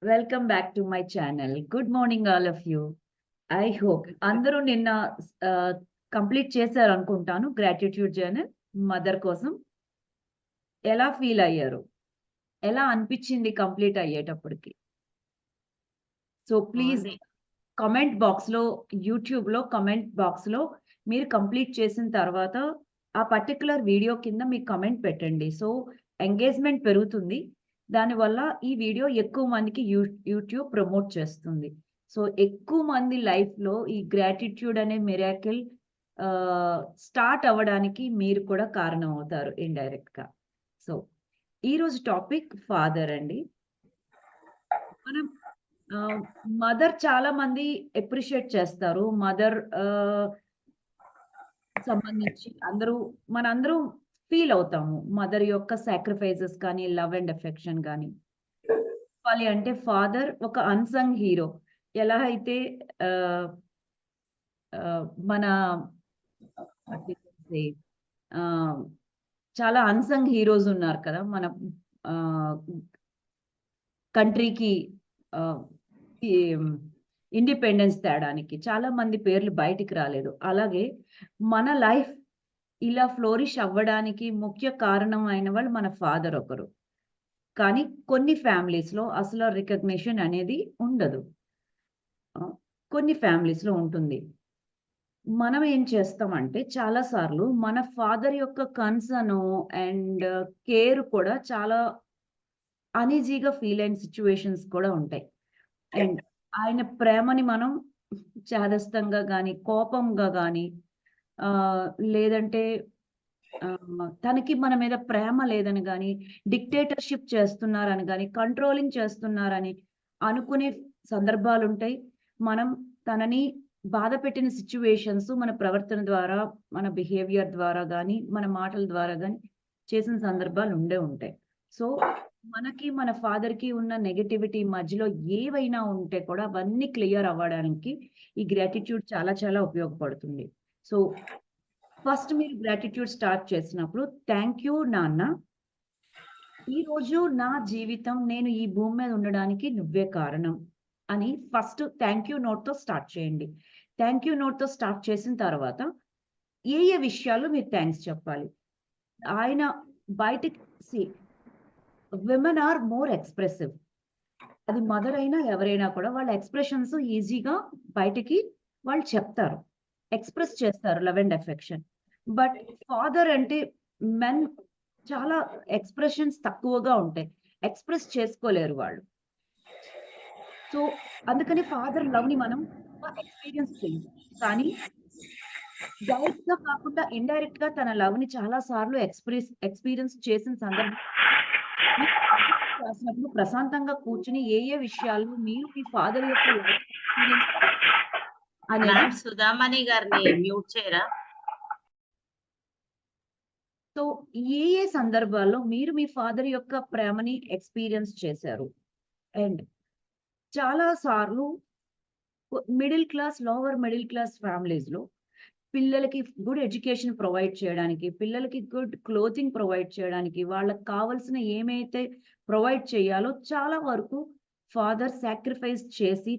Welcome back to my channel. Good morning all of you. I hope అందరూ నిన్న complete చేశారనుకుంటాను gratitude journal mother కోసం. ఎలా feel అయ్యారు? ఎలా అనిపించింది కంప్లీట్ అయ్యేటప్పటికి? సో ప్లీజ్ బావుంది. కామెంట్ బాక్స్‌లో యూట్యూబ్‌లో కామెంట్ బాక్స్‌లో మీరు కంప్లీట్ చేసిన తర్వాత ఆ పర్టిక్యులర్ వీడియో కింద మీ కామెంట్ పెట్టండి. సో ఎంగేజ్‌మెంట్ పెరుగుతుంది. దానివల్ల ఈ వీడియో ఎక్కువ మందికి యూట్యూబ్ ప్రమోట్ చేస్తుంది. సో ఎక్కువ మంది లైఫ్‌లో ఈ గ్రాటిట్యూడ్ అనే మిరాకిల్ స్టార్ట్ అవ్వడానికి మీరు కూడా కారణం అవుతారు ఇండైరెక్ట్‌గా. సో ఈరోజు టాపిక్ ఫాదర్ అండి. మనం మదర్ చాలా మంది అప్రిషియేట్ చేస్తారు. మదర్ సంబంధించి మనందరం ఫీల్ అవుతాము. మదర్ యొక్క సాక్రిఫైసెస్ కానీ, లవ్ అండ్ అఫెక్షన్ గాని. చెప్పాలి అంటే ఫాదర్ ఒక అన్‌సంగ్ హీరో. ఎలా అయితే ఆహ్, మన వాట్ వి కెన్ సే ఆహ్, చాలా అన్‌సంగ్ హీరోస్ ఉన్నారు కదా! మన ఆహ్, కంట్రీకి ఆహ్, ఈ ఇండిపెండెన్స్ తేడానికి. చాలా మంది పేర్లు బయటికి రాలేదు. అలాగే మన లైఫ్ ఇలా ఫ్లోరిష్ అవ్వడానికి ముఖ్య కారణం అయిన వాళ్ళు మన ఫాదర్ ఒకరు. కానీ కొన్ని ఫ్యామిలీస్‌లో అసలు రికగ్నిషన్ అనేది ఉండదు. కొన్ని ఫ్యామిలీస్‌లో ఉంటుంది. మనం ఏం చేస్తామంటే చాలా సార్లు మన ఫాదర్ యొక్క కన్సర్ను అండ్ కేర్ కూడా చాలా అనీజీగా ఫీల్ అయిన సిట్యుయేషన్స్ కూడా ఉంటాయి. అండ్ ఆయన ప్రేమని మనం చాదస్తంగా గాని, కోపంగా గాని ఆహ్, లేదంటే తనకి మన మీద ప్రేమ లేదని గాని, డిక్టేటర్‌షిప్ చేస్తున్నారని గాని, కంట్రోలింగ్ చేస్తున్నారని అనుకునే సందర్భాలుంటాయి. మనం తనని బాధపెట్టిన సిట్యుయేషన్స్ మన ప్రవర్తన ద్వారా, మన బిహేవియర్ ద్వారా గాని, మన మాటల ద్వారా గాని చేసిన సందర్భాలు ఉండే ఉంటాయి. సో, మనకి మన ఫాదర్‌కి ఉన్న నెగటివిటీ మధ్యలో ఏవైనా ఉంటే కూడా అవన్నీ క్లియర్ అవ్వడానికి ఈ గ్రాటిట్యూడ్ చాలా చాలా ఉపయోగపడుతుంది. సో ఫస్ట్ మీరు గ్రాటిట్యూడ్ స్టార్ట్ చేసినప్పుడు, థాంక్ యూ నాన్న. ఈరోజు నా జీవితం నేను ఈ భూమి మీద ఉండడానికి నువ్వే కారణం అని ఫస్ట్ థాంక్ యూ నోట్‌తో స్టార్ట్ చేయండి. థాంక్ యూ నోట్‌తో స్టార్ట్ చేసిన తర్వాత ఏ విషయాల్లో మీరు థాంక్స్ చెప్పాలి. ఆయన బయటికి see women are more expressive. అది మదర్ అయినా ఎవరైనా కూడా వాళ్ళ ఎక్స్‌ప్రెషన్స్ ఈజీగా బయటికి వాళ్ళు చెప్తారు. ఎక్స్‌ప్రెస్ చేస్తారు love and affection. But father అంటే మెన్ చాలా ఎక్స్‌ప్రెషన్స్ తక్కువగా ఉంటాయి. ఎక్స్‌ప్రెస్ చేసుకోలేరు వాళ్ళు. సో, అందుకని ఫాదర్ లవ్‌ని మనం ఎక్స్‌పీరియన్స్ చెయ్యం. కానీ డైరెక్ట్‌గా కాకుండా ఇండైరెక్ట్‌గా తన లవ్‌ని చాలా సార్లు ఎక్స్‌పీరియన్స్ చేసిన సందర్భం మీరు గ్రాటిట్యూడ్ రాసినప్పుడు ప్రశాంతంగా కూర్చొని ఏ విషయాలు మీరు మీ ఫాదర్ యొక్క లైఫ్ ఎక్స్‌పీరియన్స్ అనేది మ్యామ్ సుధామణి గారిని మ్యూట్ చేయరా? సో, ఏ సందర్భాల్లో మీరు మీ ఫాదర్ యొక్క ప్రేమని ఎక్స్‌పీరియన్స్ చేశారు? అండ్ చాలా సార్లు middle class, lower middle class ఫ్యామిలీస్‌లో పిల్లలకి గుడ్ ఎడ్యుకేషన్ ప్రొవైడ్ చేయడానికి, పిల్లలకి గుడ్ క్లోతింగ్ ప్రొవైడ్ చేయడానికి, వాళ్ళకి కావాల్సిన ఏమైతే ప్రొవైడ్ చేయాలో చాలా వరకు ఫాదర్ సాక్రిఫైస్ చేసి,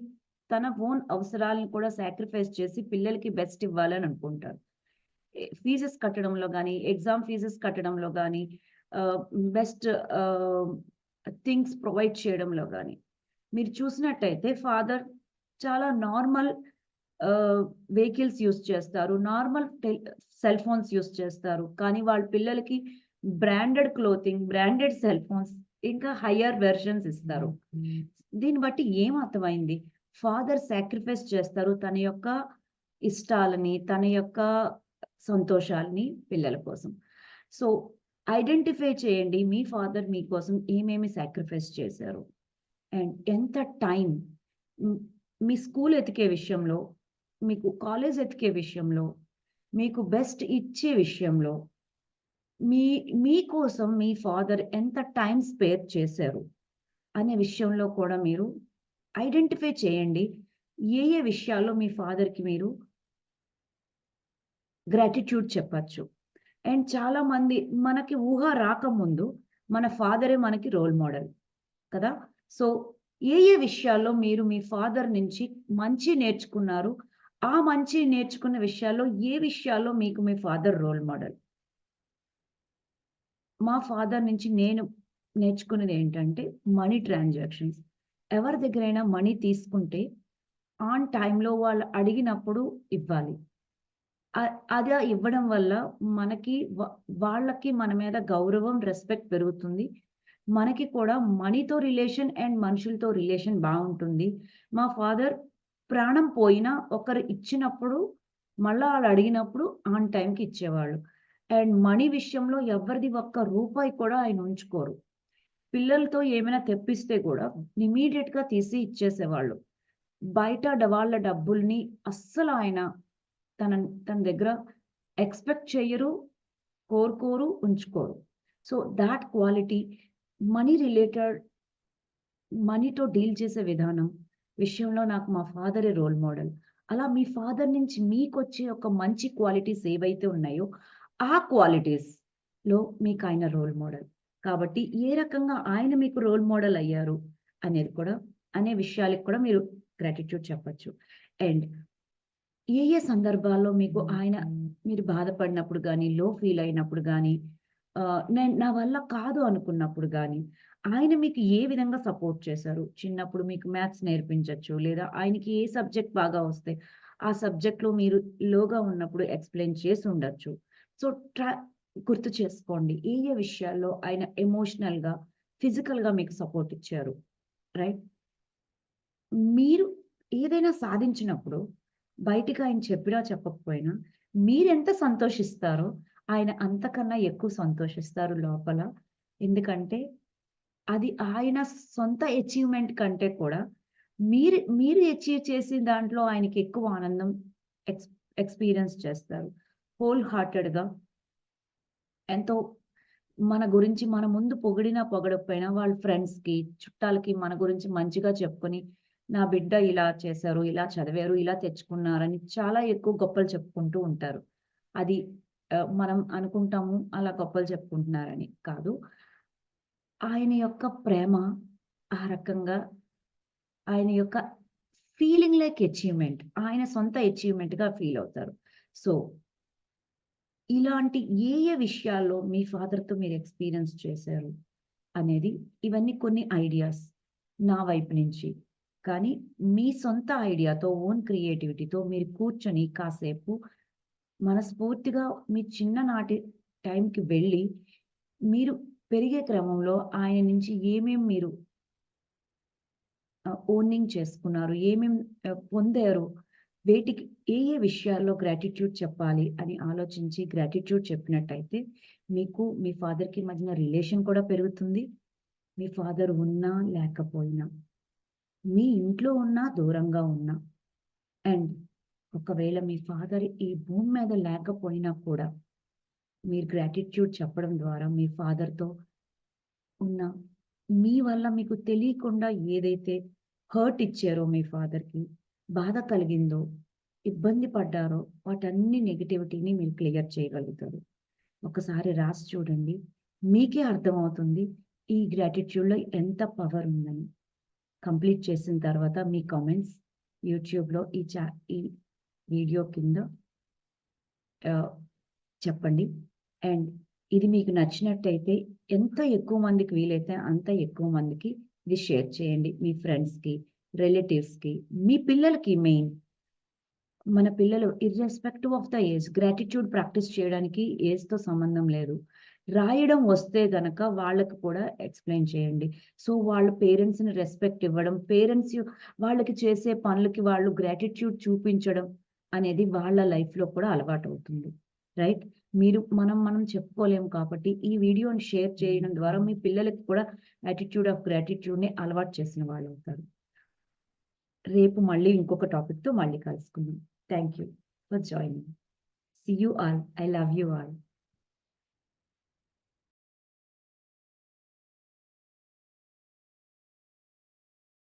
తన ఓన్ అవసరాలను కూడా సాక్రిఫైస్ చేసి పిల్లలకి బెస్ట్ ఇవ్వాలని అనుకుంటారు. ఫీజెస్ కట్టడంలో గాని, ఎగ్జామ్ ఫీజెస్ కట్టడంలో గాని, ఆహ్, బెస్ట్ ఆహ్, థింగ్స్ ప్రొవైడ్ చేయడంలో గాని. మీరు చూసినట్టయితే ఫాదర్ చాలా నార్మల్ ఆహ్, వెహికల్స్ యూజ్ చేస్తారు. నార్మల్ సెల్ ఫోన్స్ యూజ్ చేస్తారు. కానీ వాళ్ళ పిల్లలకి branded clothing, branded cell phones ఇంకా హైయర్ వెర్షన్స్ ఇస్తారు. దీన్ని బట్టి ఏం అర్థమైంది? ఫాదర్ సాక్రిఫైస్ చేస్తారు తన యొక్క ఇష్టాలని, తన యొక్క సంతోషాల్ని పిల్లల కోసం. సో, ఐడెంటిఫై చేయండి మీ ఫాదర్ మీకోసం ఏమేమి సాక్రిఫైస్ చేశారు? అండ్ ఎంత టైం హ్మ్. మీ స్కూల్ ఎతికే విషయంలో, మీకు కాలేజ్ ఎతికే విషయంలో, మీకు బెస్ట్ ఇచ్చే విషయంలో, మీ మీకోసం మీ ఫాదర్ ఎంత టైమ్ స్పేర్ చేశారు అనే విషయంలో కూడా మీరు ఐడెంటిఫై చేయండి. ఏ విషయాల్లో మీ ఫాదర్‌కి మీరు గ్రాటిట్యూడ్ చెప్పచ్చు. అండ్ చాలామంది మనకి ఊహ రాకముందు మన ఫాదరే మనకి రోల్ మోడల్ కదా! సో, ఏ విషయాల్లో మీరు మీ ఫాదర్ నుంచి మంచి నేర్చుకున్నారు? ఆ మంచి నేర్చుకున్న విషయాల్లో ఏ విషయాల్లో మీకు మీ ఫాదర్ రోల్ మోడల్? మా ఫాదర్ నుంచి నేను నేర్చుకున్నదేంటంటే మనీ ట్రాన్సాక్షన్స్. ఎవరి దగ్గరైనా మనీ తీసుకుంటే ఆన్ టైమ్‌లో వాళ్ళు అడిగినప్పుడు ఇవ్వాలి. అలా ఇవ్వడం వల్ల మనకి వాళ్ళకి మన మీద గౌరవం, రెస్పెక్ట్ పెరుగుతుంది. మనకి కూడా మనీతో రిలేషన్ అండ్ మనుషులతో రిలేషన్ బావుంటుంది. మా ఫాదర్ ప్రాణం పోయినా ఒకరు ఇచ్చినప్పుడు మళ్ళా ఆళ్ళు అడిగినప్పుడు ఆన్ టైమ్‌కి ఇచ్చేవాళ్ళు. అండ్ మనీ విషయంలో ఎవ్వరిది ఒక్క రూపాయి కూడా ఆయన ఉంచుకోరు. పిల్లలతో ఏమైనా తెప్పిస్తే కూడా ఇమ్మీడియేట్‌గా తీసి ఇచ్చేసేవాళ్ళు. బయట వాళ్ళ డబ్బుల్ని అస్సలు ఆయన తన తన దగ్గర ఎక్స్‌పెక్ట్ చెయ్యరు, కోరుకోరు, ఉంచుకోరు. So, that quality money related మనీతో డీల్ చేసే విధానం విషయంలో నాకు మా ఫాదరే రోల్ మోడల్. అలా మీ ఫాదర్ నుంచి మీకొచ్చే ఒక మంచి క్వాలిటీస్ ఏవైతే ఉన్నాయో, ఆ క్వాలిటీస్‌లో మీకాయన రోల్ మోడల్. కాబట్టి ఏ రకంగా ఆయన మీకు రోల్ మోడల్ అయ్యారు అనేది కూడా అనే విషయాలకి కూడా మీరు గ్రాటిట్యూడ్ చెప్పొచ్చు. అండ్ ఏ సందర్భాల్లో మీకు ఆయన మీరు బాధపడినప్పుడు గాని, లో ఫీల్ అయినప్పుడు గాని, నా వల్ల కాదు అనుకున్నప్పుడు గాని, ఆయన మీకు ఏ విధంగా సపోర్ట్ చేశారు? చిన్నప్పుడు మీకు మ్యాథ్స్ నేర్పించొచ్చు. లేదా ఆయనకి ఏ సబ్జెక్ట్ బాగా వస్తే, ఆ సబ్జెక్ట్‌లో మీరు లోగా ఉన్నప్పుడు ఎక్స్‌ప్లెయిన్ చేసుండొచ్చు. సో, గుర్తు చేసుకోండి. విషయాల్లో ఆయన ఎమోషనల్‌గా, ఫిజికల్‌గా మీకు సపోర్ట్ ఇచ్చారు. రైట్? మీరు ఏదైనా సాధించినప్పుడు బయటికి ఆయన చెప్పినా చెప్పకపోయినా మీరెంత సంతోషిస్తారో ఆయన అంతకన్నా ఎక్కువ సంతోషిస్తారు లోపల. ఎందుకంటే అది ఆయన సొంత అచీవ్‌మెంట్ కంటే కూడా మీరు మీరు అచీవ్ చేసిన దాంట్లో ఆయనకి ఎక్కువ ఆనందం ఎక్స్ ఎక్స్‌పీరియన్స్ చేస్తారు. హోల్ హార్టెడ్‌గా ఎంతో మన గురించి మన ముందు పొగిడినా, పొగడకపోయినా వాళ్ళ ఫ్రెండ్స్‌కి, చుట్టాలకి మన గురించి మంచిగా చెప్పుకొని, నా బిడ్డ ఇలా చేశారు, ఇలా చదివారు, ఇలా తెచ్చుకున్నారని చాలా ఎక్కువ గొప్పలు చెప్పుకుంటూ ఉంటారు. అది మనం అనుకుంటాము అలా గొప్పలు చెప్పుకుంటున్నారని. కాదు. ఆయన యొక్క ప్రేమ ఆ రకంగా ఆయన యొక్క ఫీలింగ్ లైక్ అచీవ్‌మెంట్. ఆయన సొంత అచీవ్‌మెంట్‌గా ఫీల్ అవుతారు. సో ఇలాంటి విషయాల్లో మీ ఫాదర్‌తో మీరు ఎక్స్‌పీరియన్స్ చేశారు అనేది ఇవన్నీ కొన్ని ఐడియాస్ నా వైపు నుంచి. కానీ మీ సొంత ఐడియాతో, ఓన్ క్రియేటివిటీతో మీరు కూర్చొని కాసేపు మనస్ఫూర్తిగా మీ చిన్ననాటి టైంకి వెళ్ళి, మీరు పెరిగే క్రమంలో ఆయన నుంచి మీరు ఓనింగ్ చేసుకున్నారు? పొందారు? వేటికి విషయాల్లో గ్రాటిట్యూడ్ చెప్పాలి అని ఆలోచించి గ్రాటిట్యూడ్ చెప్పినట్టయితే, మీకు మీ ఫాదర్‌కి మధ్యన రిలేషన్ కూడా పెరుగుతుంది. మీ ఫాదర్ ఉన్నా, లేకపోయినా. మీ ఇంట్లో ఉన్నా, దూరంగా ఉన్నా. అండ్ ఒకవేళ మీ ఫాదర్ ఈ భూమి మీద లేకపోయినా కూడా, మీరు గ్రాటిట్యూడ్ చెప్పడం ద్వారా మీ ఫాదర్‌తో ఉన్న మీ వల్ల మీకు తెలియకుండా ఏదైతే హర్ట్ ఇచ్చారో మీ ఫాదర్‌కి, బాధ కలిగిందో, ఇబ్బంది పడ్డారో, వాటన్ని నెగటివిటీని మీరు క్లియర్ చేయగలుగుతారు. ఒకసారి రాసి చూడండి. మీకే అర్థమవుతుంది. ఈ గ్రాటిట్యూడ్‌లో ఎంత పవర్ ఉందని. కంప్లీట్ చేసిన తర్వాత మీ కామెంట్స్ యూట్యూబ్‌లో ఈ వీడియో కింద ఆహ్, చెప్పండి. అండ్ ఇది మీకు నచ్చినట్టయితే ఎంత ఎక్కువ మందికి వీలైతే అంత ఎక్కువ మందికి ఇది షేర్ చేయండి. మీ ఫ్రెండ్స్‌కి, రిలేటివ్స్‌కి, మీ పిల్లలకి మెయిన్. మన పిల్లలు irrespective of the age gratitude practice చేయడానికి ఏజ్‌తో సంబంధం లేదు. రాయడం వస్తే గనక వాళ్ళకి కూడా ఎక్స్‌ప్లెయిన్ చేయండి. సో, వాళ్ళ పేరెంట్స్‌ని రెస్పెక్ట్ ఇవ్వడం, వాళ్ళకి చేసే పనులకి వాళ్ళు గ్రాటిట్యూడ్ చూపించడం అనేది వాళ్ళ లైఫ్‌లో కూడా అలవాటవుతుంది. రైట్? మనం చెప్పుకోలేము కాబట్టి ఈ వీడియోని షేర్ చేయడం ద్వారా మీ పిల్లలకి కూడా యాటిట్యూడ్ ఆఫ్ గ్రాటిట్యూడ్‌ని అలవాటు చేసిన వాళ్ళవుతారు. రేపు మళ్ళీ ఇంకొక టాపిక్‌తో మళ్ళీ కలుసుకుందాం. Thank you for joining. See you all. I love you all.